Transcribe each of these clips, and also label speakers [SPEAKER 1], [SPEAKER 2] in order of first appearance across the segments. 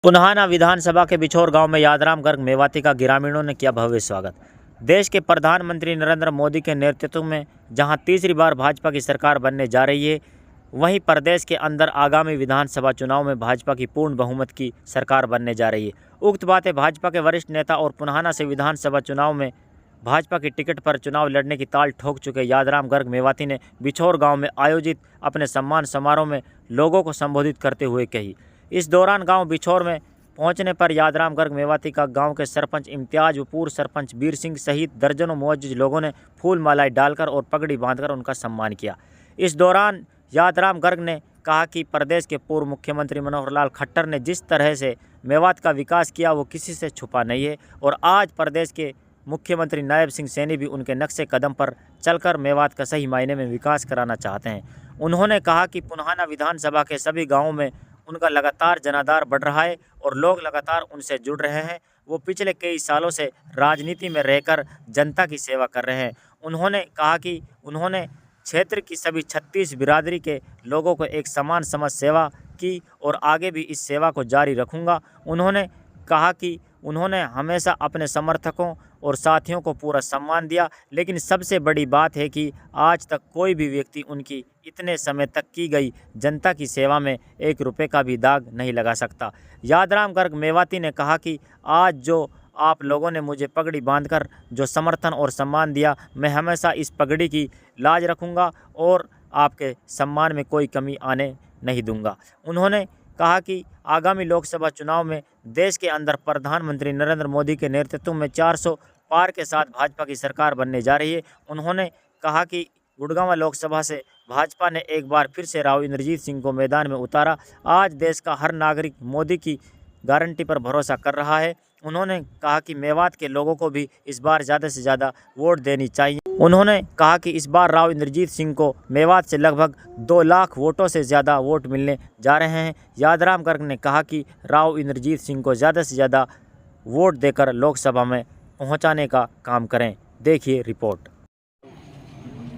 [SPEAKER 1] पुन्हाना विधानसभा के बिछोर गांव में यादराम गर्ग मेवाती का ग्रामीणों ने किया भव्य स्वागत। देश के प्रधानमंत्री नरेंद्र मोदी के नेतृत्व में जहां तीसरी बार भाजपा की सरकार बनने जा रही है, वहीं प्रदेश के अंदर आगामी विधानसभा चुनाव में भाजपा की पूर्ण बहुमत की सरकार बनने जा रही है। उक्त बातें भाजपा के वरिष्ठ नेता और पुन्हाना से विधानसभा चुनाव में भाजपा की टिकट पर चुनाव लड़ने की ताल ठोक चुके यादराम गर्ग मेवाती ने बिछोर गाँव में आयोजित अपने सम्मान समारोह में लोगों को संबोधित करते हुए कही। इस दौरान गांव बिछोर में पहुंचने पर यादराम गर्ग मेवाती का गांव के सरपंच इम्तियाज व पूर्व सरपंच बीर सिंह सहित दर्जनों मुअज्जिज लोगों ने फूल मालाएं डालकर और पगड़ी बांधकर उनका सम्मान किया। इस दौरान यादराम गर्ग ने कहा कि प्रदेश के पूर्व मुख्यमंत्री मनोहर लाल खट्टर ने जिस तरह से मेवात का विकास किया वो किसी से छुपा नहीं है और आज प्रदेश के मुख्यमंत्री नायब सिंह सैनी भी उनके नक्शे कदम पर चलकर मेवात का सही मायने में विकास कराना चाहते हैं। उन्होंने कहा कि पुन्हाना विधानसभा के सभी गाँवों में उनका लगातार जनाधार बढ़ रहा है और लोग लगातार उनसे जुड़ रहे हैं। वो पिछले कई सालों से राजनीति में रहकर जनता की सेवा कर रहे हैं। उन्होंने कहा कि उन्होंने क्षेत्र की सभी 36 बिरादरी के लोगों को एक समान समझ सेवा की और आगे भी इस सेवा को जारी रखूंगा। उन्होंने कहा कि उन्होंने हमेशा अपने समर्थकों और साथियों को पूरा सम्मान दिया, लेकिन सबसे बड़ी बात है कि आज तक कोई भी व्यक्ति उनकी इतने समय तक की गई जनता की सेवा में 1 रुपये का भी दाग नहीं लगा सकता। यादराम गर्ग मेवाती ने कहा कि आज जो आप लोगों ने मुझे पगड़ी बांधकर जो समर्थन और सम्मान दिया, मैं हमेशा इस पगड़ी की लाज रखूंगा और आपके सम्मान में कोई कमी आने नहीं दूंगा। उन्होंने कहा कि आगामी लोकसभा चुनाव में देश के अंदर प्रधानमंत्री नरेंद्र मोदी के नेतृत्व में 400 पार के साथ भाजपा की सरकार बनने जा रही है। उन्होंने कहा कि गुड़गांव लोकसभा से भाजपा ने एक बार फिर से राव इंद्रजीत सिंह को मैदान में उतारा। आज देश का हर नागरिक मोदी की गारंटी पर भरोसा कर रहा है। उन्होंने कहा कि मेवात के लोगों को भी इस बार ज़्यादा से ज़्यादा वोट देनी चाहिए। उन्होंने कहा कि इस बार राव इंद्रजीत सिंह को मेवात से लगभग 2 लाख वोटों से ज़्यादा वोट मिलने जा रहे हैं। यादराम गर्ग ने कहा कि राव इंद्रजीत सिंह को ज़्यादा से ज़्यादा वोट देकर लोकसभा में पहुंचाने का काम करें। देखिए रिपोर्ट।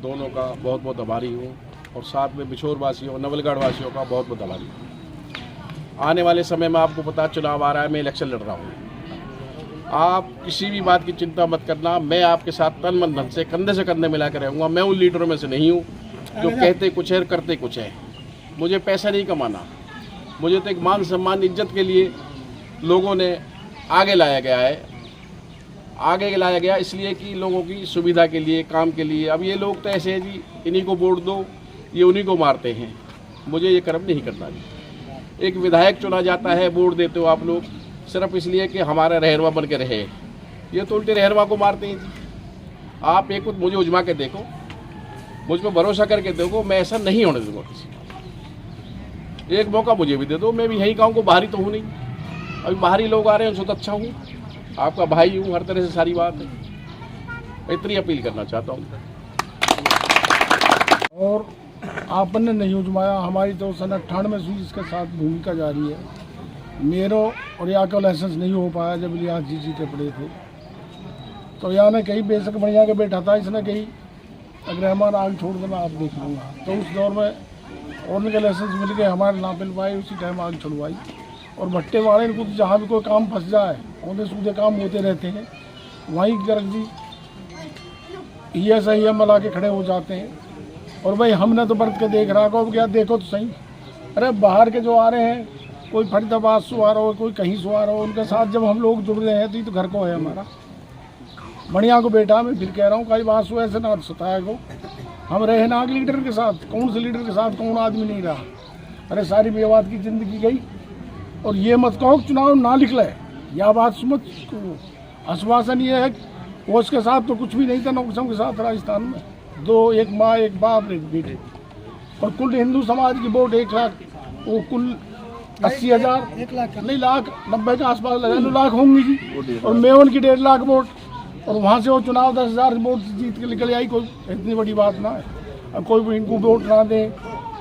[SPEAKER 2] दोनों का बहुत बहुत आभारी हूँ और साथ में बिछोर वासियों नवलगढ़ वासियों का बहुत बहुत आभारी हूँ। आने वाले समय में आपको पता चुनाव आ रहा है, मैं इलेक्शन लड़ रहा हूँ। आप किसी भी बात की चिंता मत करना, मैं आपके साथ तन मन धन से कंधे मिलाकर रहूँगा। मैं उन लीडरों में से नहीं हूँ जो कहते कुछ है और करते कुछ है। मुझे पैसा नहीं कमाना, मुझे तो एक मान सम्मान इज्जत के लिए लोगों ने आगे लाया गया इसलिए कि लोगों की सुविधा के लिए, काम के लिए। अब ये लोग तो ऐसे हैं जी, इन्हीं को वोट दो, ये उन्हीं को मारते हैं। मुझे ये कर्म नहीं करना जी। एक विधायक चुना जाता है, वोट देते हो आप लोग सिर्फ इसलिए कि हमारा रहनुमा बन के रहे। ये तो उल्टे रहनुमा को मारते हैं जी। आप एक मुझे उजमा के देखो, मुझ पर भरोसा करके देखो, मैं ऐसा नहीं होने दूंगा किसी। एक मौका मुझे भी दे दो, मैं भी यही गाँव को बाहरी तो हूँ नहीं। अभी बाहरी लोग आ रहे हैं, उनसे तो अच्छा हूँ, आपका भाई हूँ, हर तरह से सारी बात है। इतनी अपील करना चाहता हूँ।
[SPEAKER 3] और आपने नहीं उजमाया, हमारी तो सन 98 से इसके साथ भूमिका जारी है। मेरो और यहाँ का लाइसेंस नहीं हो पाया जब लिहाज जी जीते पड़े थे, तो यहाँ ने कहीं बेशक बढ़िया के बैठा था, इसने कहीं अगर हमारा आग छोड़ देना आप देख लूँगा। तो उस दौर में और उनके लाइसेंस मिल गए, हमारे ना मिल पाए, उसी टाइम आग छुड़वाई। और भट्टे वाले इनको जहाँ भी कोई काम फंस जाए, औंधे सूधे काम होते रहते हैं, वहीं गर्ग जी ये सही है मिला के खड़े हो जाते हैं। और भाई हमने तो बरत के देख रहा को क्या, देखो तो सही। अरे बाहर के जो आ रहे हैं, कोई फरीदाबाद से आ रहा हो, कोई कहीं से आ रहा हो, उनके साथ जब हम लोग जुड़ रहे हैं तो ये तो घर को है हमारा। बढ़िया को बेटा मैं फिर कह रहा हूँ, कई बात ऐसे ना सताया को, हम रहे ना लीडर के साथ। कौन से लीडर के साथ कौन आदमी नहीं रहा। अरे सारी मेवात की ज़िंदगी गई। और ये मत कहो चुनाव ना निकले, यह बात मत। आश्वासन ये है वो उसके साथ तो कुछ भी नहीं था, नौकसम के साथ राजस्थान में 2, एक माँ एक बाप एक बेटे। और कुल हिंदू समाज की वोट 1 लाख, वो कुल 80,000 नहीं लाख 90 के आसपास लगा लाख होंगी जी। और मेवन की 1.5 लाख वोट, और वहाँ से वो चुनाव 10,000 वोट जीत के निकल आई। कोई इतनी बड़ी बात ना है। अब कोई भी इनको वोट ना दे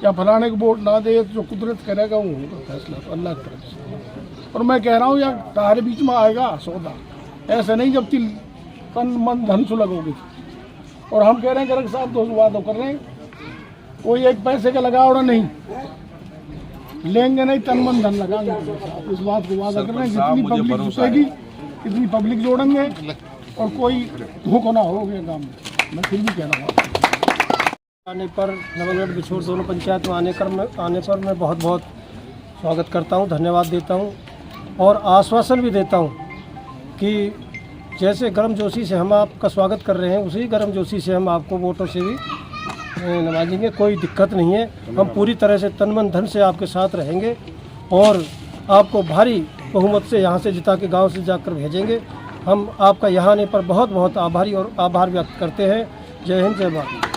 [SPEAKER 3] या फलाने को वोट ना दे, तो जो कुदरत करेगा वो होगा फैसला तो अल्लाह की तरफ से। और मैं कह रहा हूँ यार तारे बीच में आएगा सौदा, ऐसे नहीं जब तन मन धन से लगोगे। और हम कह रहे हैं गर्ग साहब 2 वादों कर रहे हैं, कोई एक पैसे का लगावड़ा नहीं। लेंगे नहीं, तन मन धन लगाएंगे। इस बात को वादा कर रहे हैं, जितनी पब्लिक जुटेगी इतनी पब्लिक जोड़ेंगे और कोई धोखा ना हो गया काम में। मैं फिर भी कह रहा हूँ
[SPEAKER 4] आने पर नवलगढ़ बिछोर दोनों पंचायत में आने पर मैं बहुत बहुत स्वागत करता हूँ, धन्यवाद देता हूँ और आश्वासन भी देता हूँ कि जैसे गर्मजोशी से हम आपका स्वागत कर रहे हैं उसी गर्मजोशी से हम आपको वोटों से भी नवाजेंगे। कोई दिक्कत नहीं है, हम पूरी तरह से तन मन धन से आपके साथ रहेंगे और आपको भारी बहुमत से यहाँ से जिता के गांव से जाकर भेजेंगे। हम आपका यहाँ आने पर बहुत बहुत आभारी और आभार व्यक्त करते हैं। जय हिंद, जय भारत।